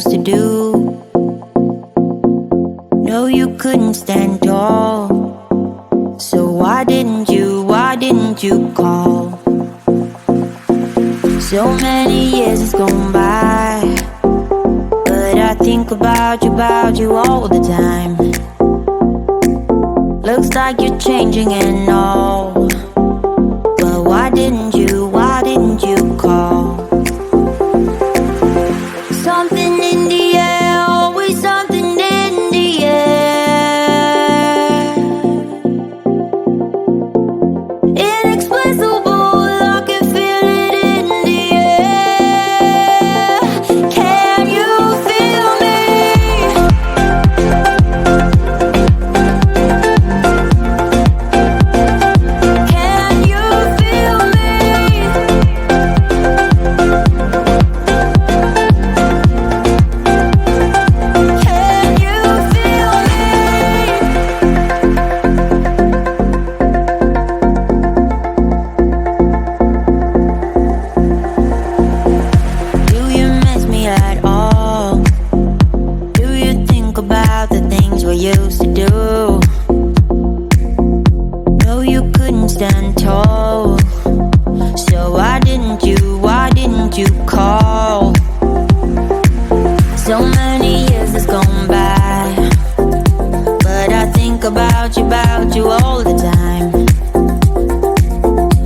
used to do. No, you couldn't stand tall. So why didn't you call? So many years has gone by, but I think about you all the time. Looks like you're changing and all, but why didn't you call? Something in the air, always something in the air. Inexplicable, I can feel it in the air. Can you feel me? Can you feel me? Can you feel me? Do you miss me at all? Do you think about the things we used to do? No, you couldn't stand tall. So why didn't you call? So many years has gone by, but I think about you all the time.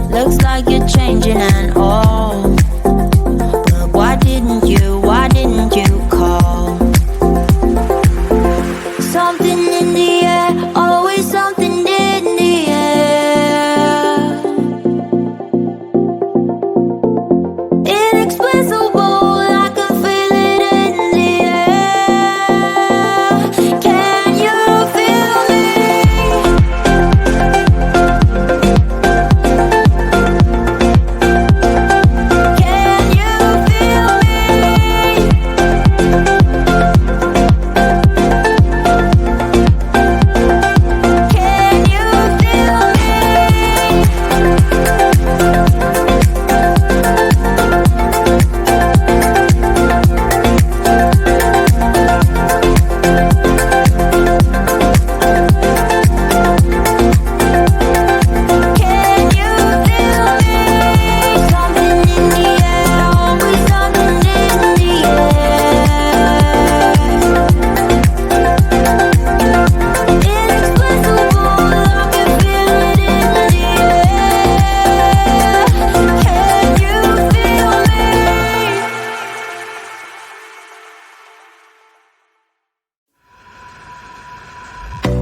Looks like you're changing and all, but why didn't you call? Something in the air, always something in the air. Inexplicable, I can feel it in the air. Can you feel me? Can you feel me? Can you feel me? Can you feel me? Something in the air, always something in the air. Inexplicable, I can feel it in the air. Can you feel me?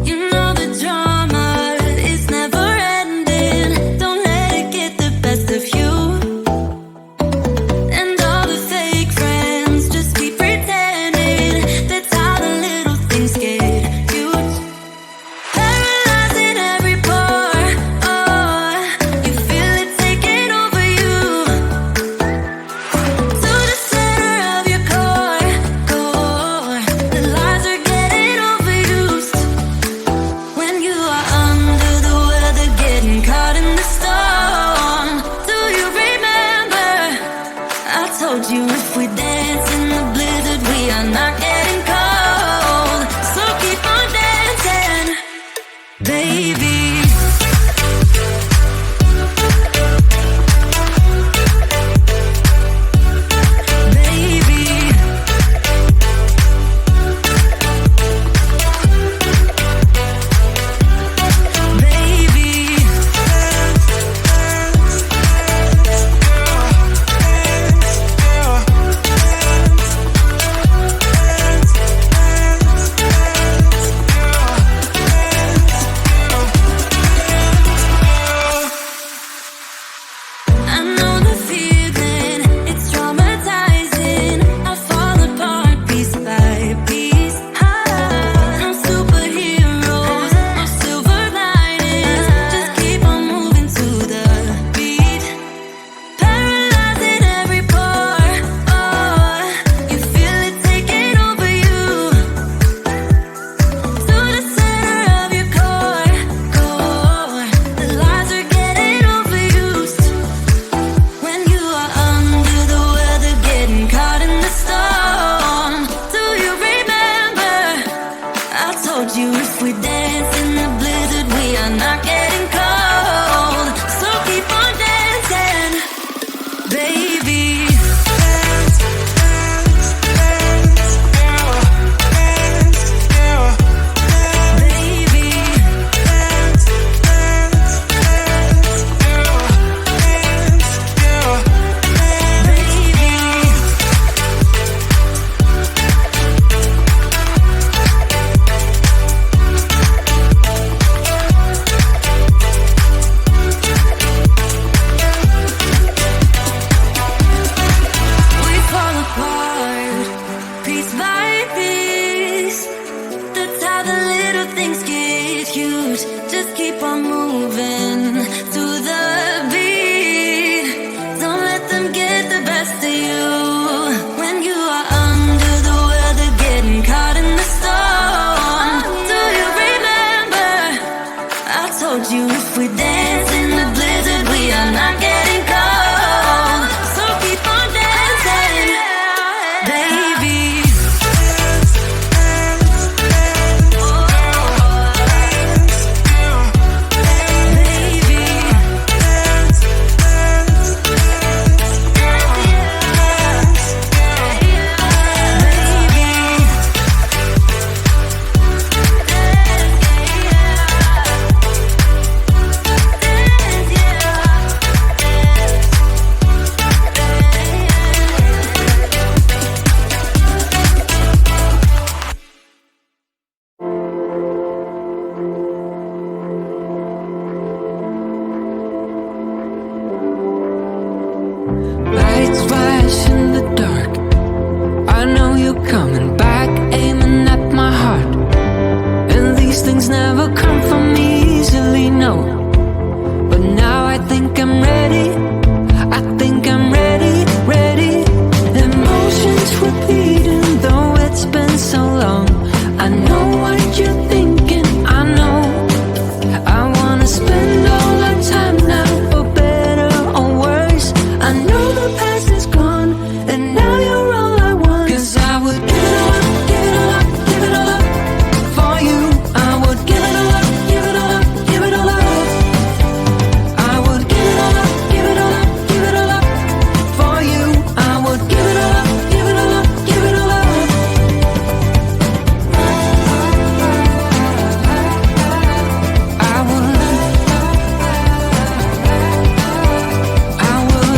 You know the drama is never ending. Don't let it get the best of you. And all the fake friends just keep pretending. That's how the little things get huge. Paralyzing every pore. Oh, you feel it taking over you. To the center of your core. The lies are getting overused. When you are under the weather, getting caught in the storm. Do you remember? I told you if we dance in the blizzard, we are not getting cold. So keep on dancing, baby. Baby. Baby. like this. That's how the little things get huge. Just keep on moving to the beat. Don't let them get the best of you. When you are under the weather, getting caught in the storm. Do you remember? I told you if we dance in the blizzard, we are not getting cold. So keep on dancing, baby. Lights flash in the dark. I know you're coming back, aiming at my heart. And these things never come from me easily, no. But now I think I'm ready. I think I'm ready, ready. Emotions repeating, though it's been so long. I know what you're thinking, I know. I wanna spend all our time now, for better or worse. I know the past is gone, and now you're all I want. 'Cause I would give it all up, give it all up, give it all up for you. I would give it all up, give it all up, give it all up. I would give it all up, give it all up, give it all up for you. I would give it all up, give it all up, give it all up. I would, I would,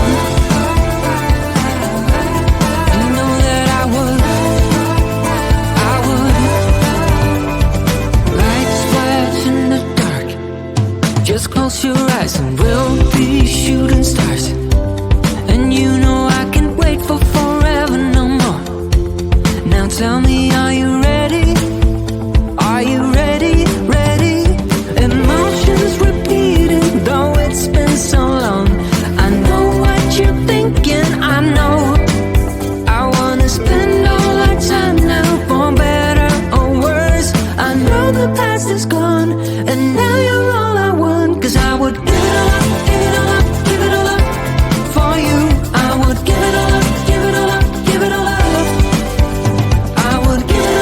you know that I would, lights flash in the dark. Just close your eyes and we'll be shooting stars. And you know I can't wait for forever no more. Now tell me, are you ready? Are you ready? Ready? Emotions repeating, though it's been so long. I know what you're thinking, I know. I wanna spend all our time now, for better or worse. I know the past is gone, and now you're all I want. 'Cause I would give it all up, give it all up, give it all up for you. I would give it all up, give it all up, give it all up. I would give it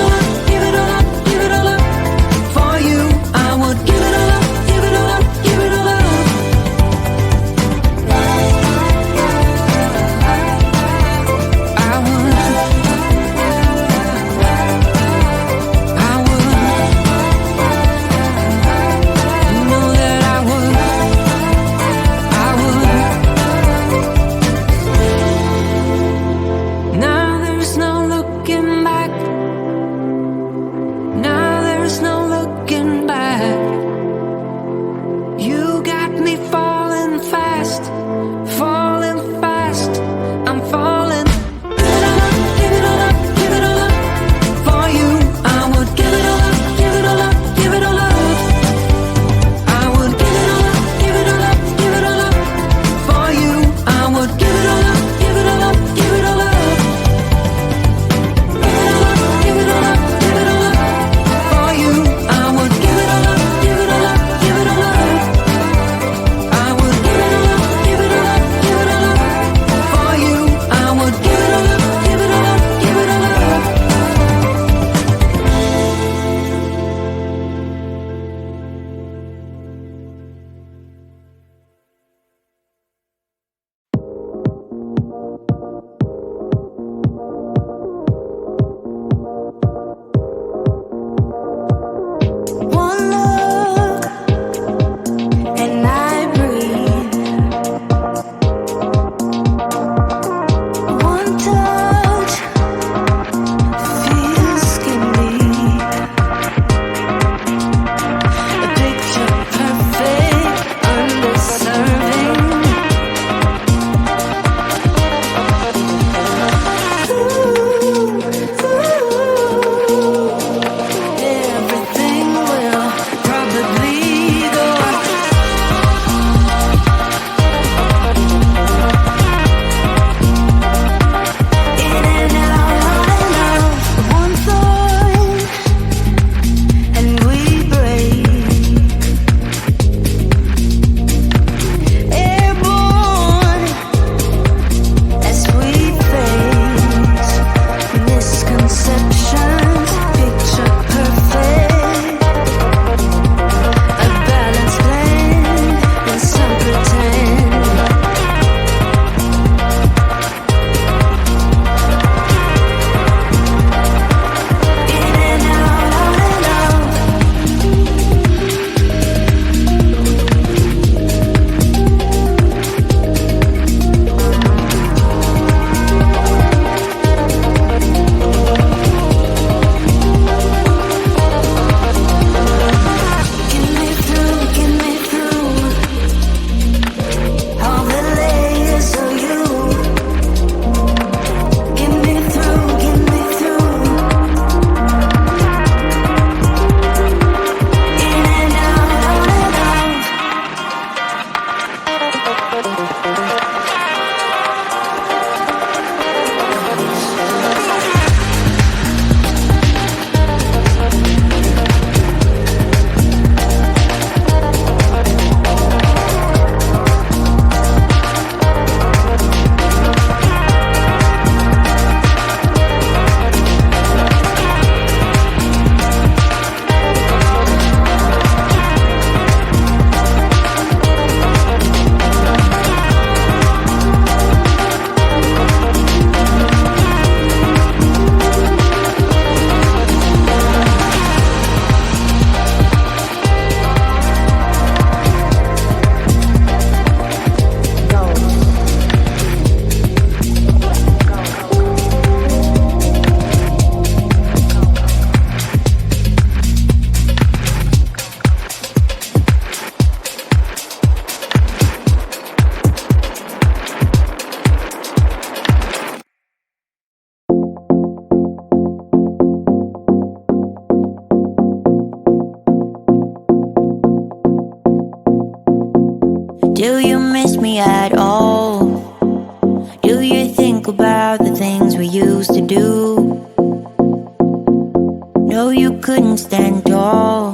know you couldn't stand tall.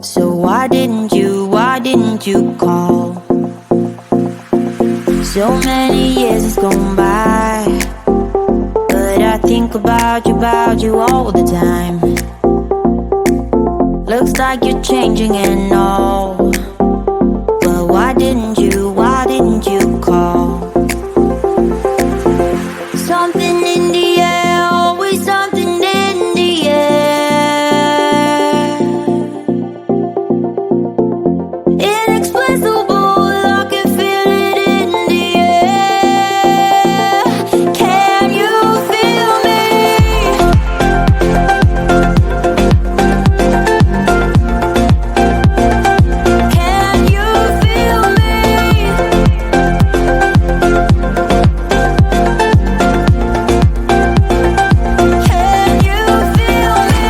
So why didn't you call? So many years has gone by, but I think about you all the time. Looks like you're changing and all, but why didn't you call? Something in the air, always something in the air. Inexplicable, I can feel it in the air. Can you feel me? Can you feel me? Can you feel me?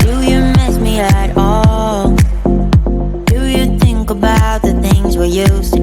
Do you miss me at all? Do you think about the things we used to